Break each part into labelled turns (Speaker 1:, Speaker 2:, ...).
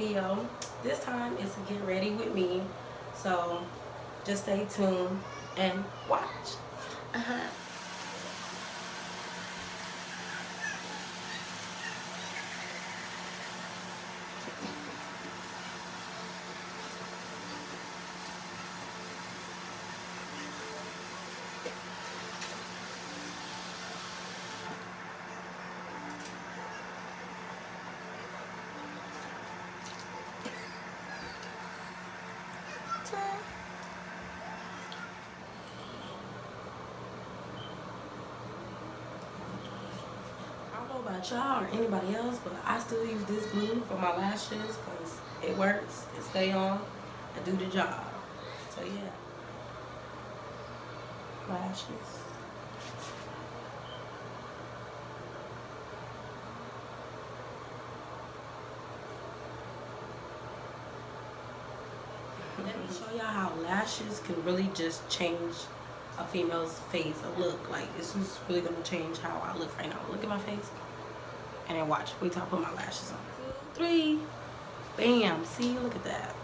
Speaker 1: video. This time it's a get ready with me. So just stay tuned and watch. I don't know about y'all or anybody else, but I still use this glue for my lashes because it works, it stay on, and do the job. So yeah, lashes. Let me show y'all how lashes can really just change a female's face, a look. Like, it's just really gonna change how I look right now. Look at my face, and then watch. Wait till I put my lashes on. 2, 3, bam. See, look at that.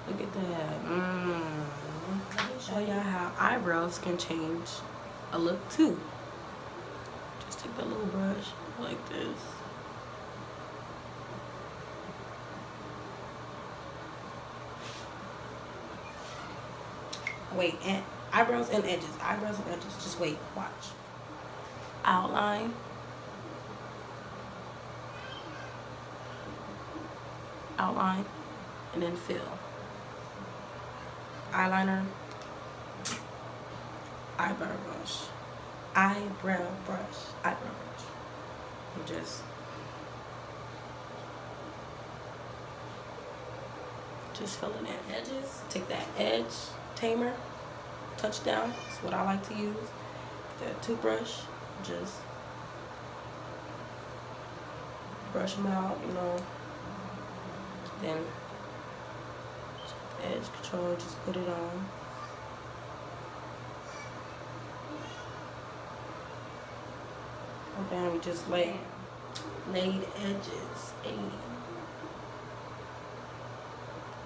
Speaker 1: Look at that. Let me show y'all how eyebrows can change a look too. Just take that little brush like this. Wait, and eyebrows and edges. Eyebrows and edges. Just wait. Watch. Outline. Outline. And then fill. Eyeliner. Eyebrow brush. Eyebrow brush. Eyebrow brush. And just filling in edges. Take that edge tamer, touchdown, that's what I like to use. That toothbrush, just brush them out, you know. Then edge control, just put it on. And then we just laid edges. Hey.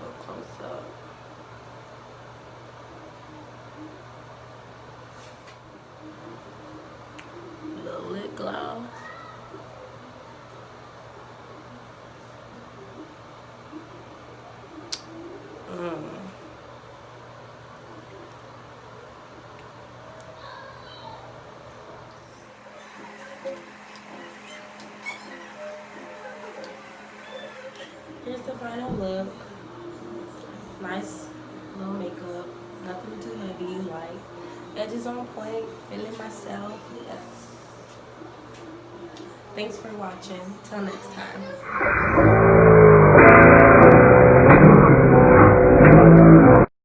Speaker 1: Look close up. Little lip gloss. Here's the final look. Nice little makeup, nothing too heavy, light. Edges on point, feeling myself, yes. Thanks for watching. Till next time.